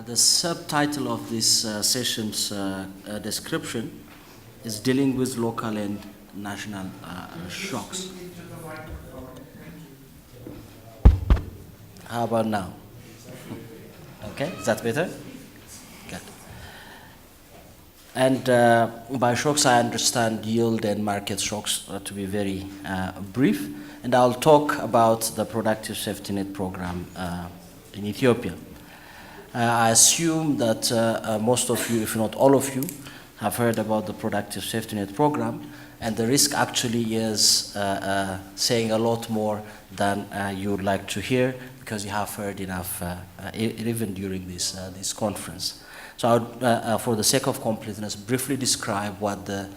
The subtitle of this session's description is dealing with local and national shocks. How about now? Okay, is that better? Good. And by shocks, I understand yield and market shocks to be very brief. And I'll talk about the Productive Safety Net Program in Ethiopia. I assume that most of you, if not all of you, have heard about the Productive Safety Net Program, and the risk actually is saying a lot more than you would like to hear, because you have heard enough even during this conference. So I would, for the sake of completeness, briefly describe what the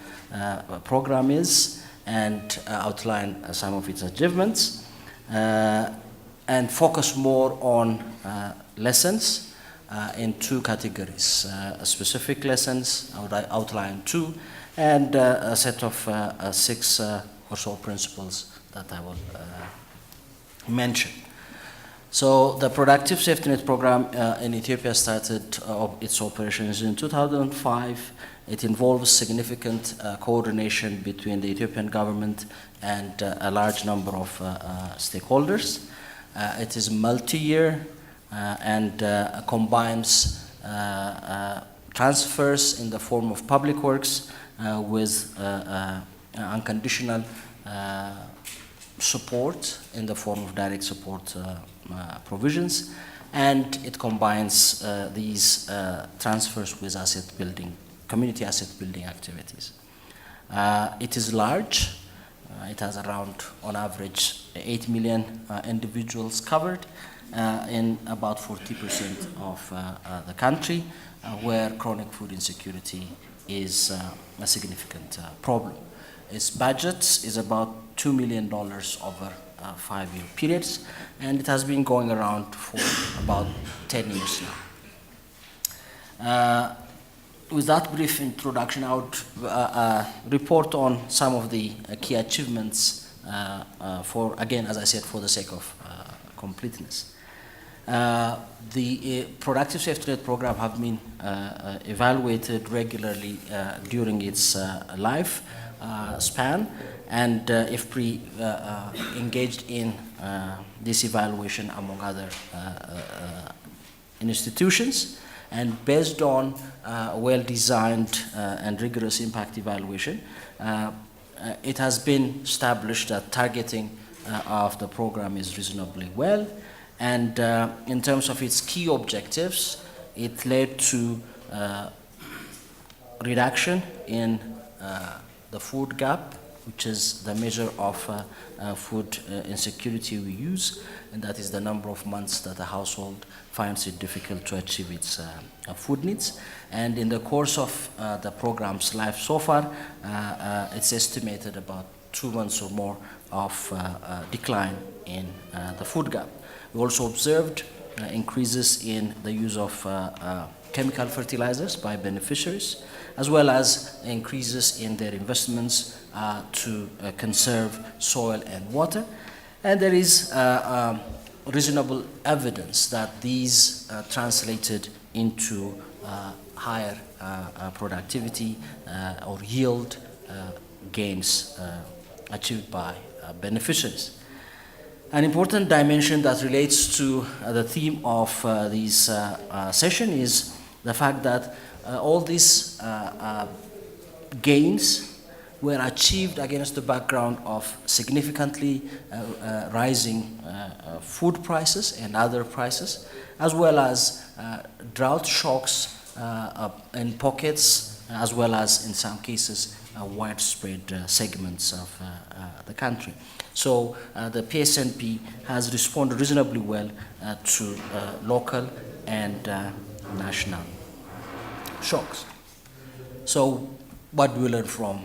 program is and outline some of its achievements, and focus more on lessons in two categories. Specific lessons, I would outline two, and a set of 6 or so principles that I will mention. So the Productive Safety Net Program in Ethiopia started its operations in 2005. It involves significant coordination between the Ethiopian government and a large number of stakeholders. It is multi-year and combines transfers in the form of public works with unconditional support in the form of direct support provisions, and it combines these transfers with asset building, community asset building activities. It is large. It has around, on average, 8 million individuals covered in about 40% of the country, where chronic food insecurity is a significant problem. Its budget is about $2 million over 5-year periods, and it has been going around for about 10 years now. With that brief introduction, I would report on some of the key achievements for, again, as I said, for the sake of completeness. The Productive Safety Net Program have been evaluated regularly during its life span, and IFPRI engaged in this evaluation among other institutions, and based on well-designed and rigorous impact evaluation, it has been established that targeting of the program is reasonably well, and in terms of its key objectives, it led to reduction in the food gap, which is the measure of food insecurity we use, and that is the number of months that a household finds it difficult to achieve its food needs. And in the course of the program's life so far, it's estimated about 2 months or more of decline in the food gap. We also observed increases in the use of chemical fertilizers by beneficiaries, as well as increases in their investments to conserve soil and water. And there is reasonable evidence that these translated into higher productivity or yield gains achieved by beneficiaries. An important dimension that relates to the theme of this session is the fact that all these gains were achieved against the background of significantly rising food prices and other prices, as well as drought shocks in pockets, as well as in some cases widespread segments of the country. So the PSNP has responded reasonably well to local and national shocks. So what do we learn from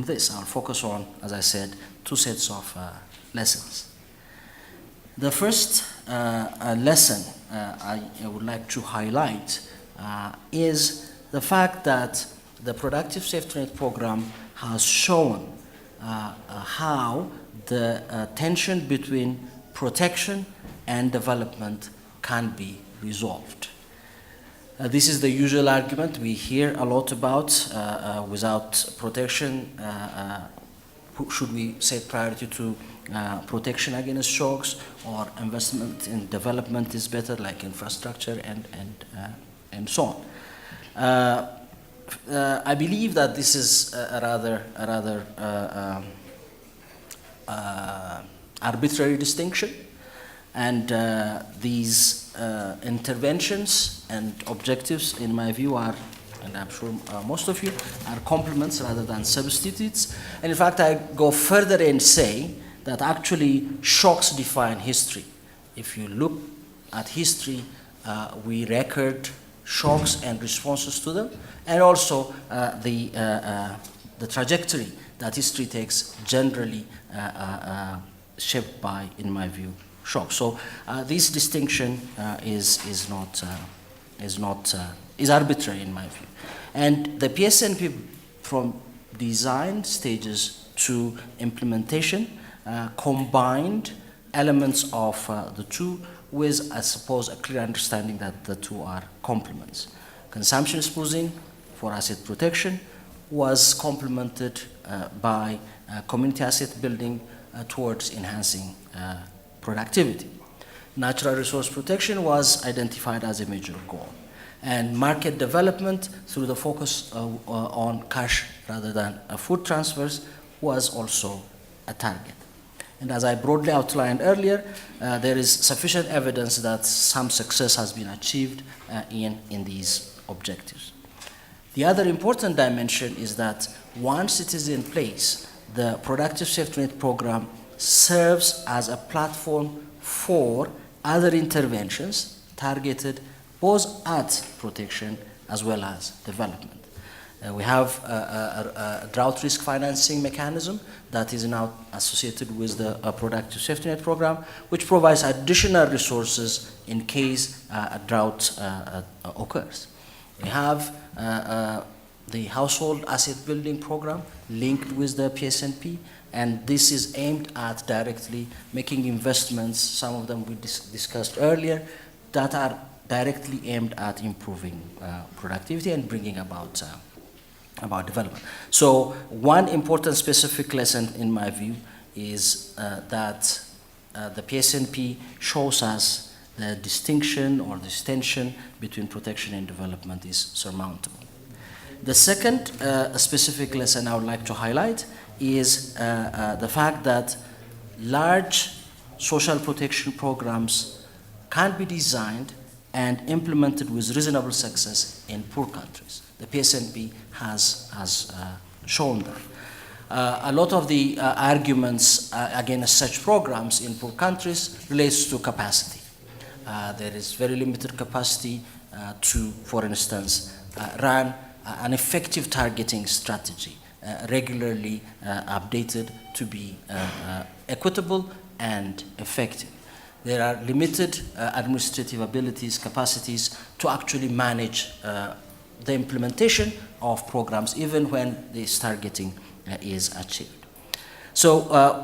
this? I'll focus on, as I said, 2 sets of lessons. The first lesson I would like to highlight is the fact that the Productive Safety Net Program has shown how the tension between protection and development can be resolved. This is the usual argument we hear a lot about. Without protection, should we set priority to protection against shocks, or investment in development is better, like infrastructure and so on. I believe that this is a rather arbitrary distinction, and these interventions and objectives, in my view, are, and I'm sure most of you, are complements rather than substitutes. And in fact, I go further and say that actually shocks define history. If you look at history, we record shocks and responses to them, and also the trajectory that history takes generally shaped by, in my view, shocks. So this distinction is arbitrary in my view. And the PSNP, from design stages to implementation, combined elements of the two with, I suppose, a clear understanding that the two are complements. Consumption smoothing for asset protection was complemented by community asset building towards enhancing productivity. Natural resource protection was identified as a major goal. And market development, through the focus on cash rather than food transfers, was also a target. And as I broadly outlined earlier, there is sufficient evidence that some success has been achieved in these objectives. The other important dimension is that once it is in place, the Productive Safety Net Program serves as a platform for other interventions targeted both at protection as well as development. We have a drought risk financing mechanism that is now associated with the Productive Safety Net Program, which provides additional resources in case a drought occurs. We have the Household Asset Building Program linked with the PSNP, and this is aimed at directly making investments, some of them we discussed earlier, that are directly aimed at improving productivity and bringing about development. So one important specific lesson, in my view, is that the PSNP shows us the distinction or this tension between protection and development is surmountable. The second specific lesson I would like to highlight is the fact that large social protection programs can be designed and implemented with reasonable success in poor countries. The PSNP has shown that. A lot of the arguments against such programs in poor countries relates to capacity. There is very limited capacity to, for instance, run an effective targeting strategy, regularly updated to be equitable and effective. There are limited administrative abilities, capacities to actually manage the implementation of programs, even when this targeting is achieved. So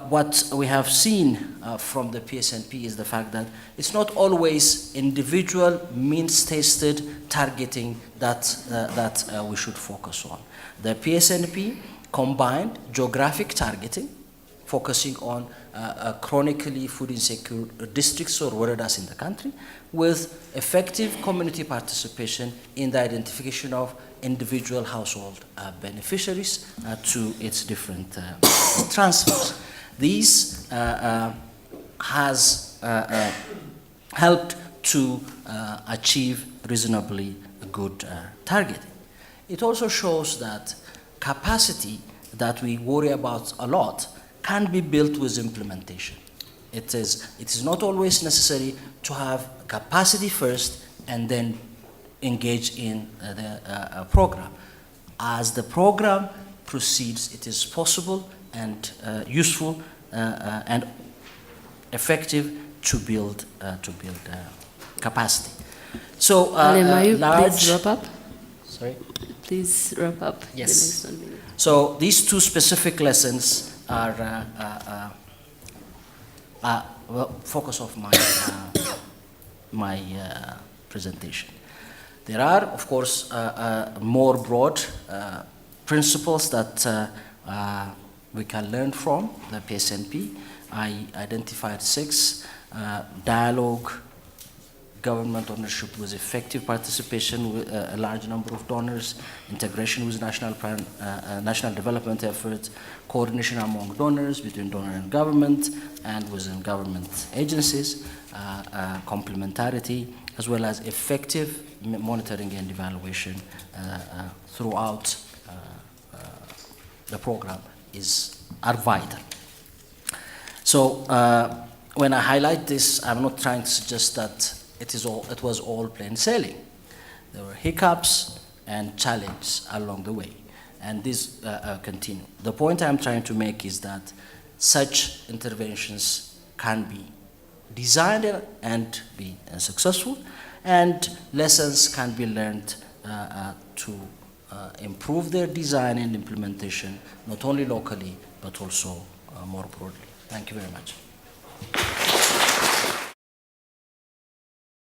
what we have seen from the PSNP is the fact that it's not always individual means-tested targeting that we should focus on. The PSNP combined geographic targeting, focusing on chronically food insecure districts or waradas in the country, with effective community participation in the identification of individual household beneficiaries to its different transfers. This has helped to achieve reasonably good targeting. It also shows that capacity that we worry about a lot can be built with implementation. It is not always necessary to have capacity first and then engage in the program. As the program proceeds, it is possible and useful and effective to build capacity. So Alemayehu, please wrap up. Sorry? Please wrap up. Yes. The next 1 minute. So these two specific lessons are focus of my presentation. There are, of course, more broad principles that we can learn from the PSNP. I identified 6: dialogue, government ownership with effective participation with a large number of donors, integration with national development efforts, coordination among donors, between donor and government, and within government agencies, complementarity, as well as effective monitoring and evaluation throughout the program are vital. So when I highlight this, I'm not trying to suggest that it was all plain sailing. There were hiccups and challenges along the way, and these continue. The point I'm trying to make is that such interventions can be designed and be successful, and lessons can be learned to improve their design and implementation, not only locally, but also more broadly. Thank you very much.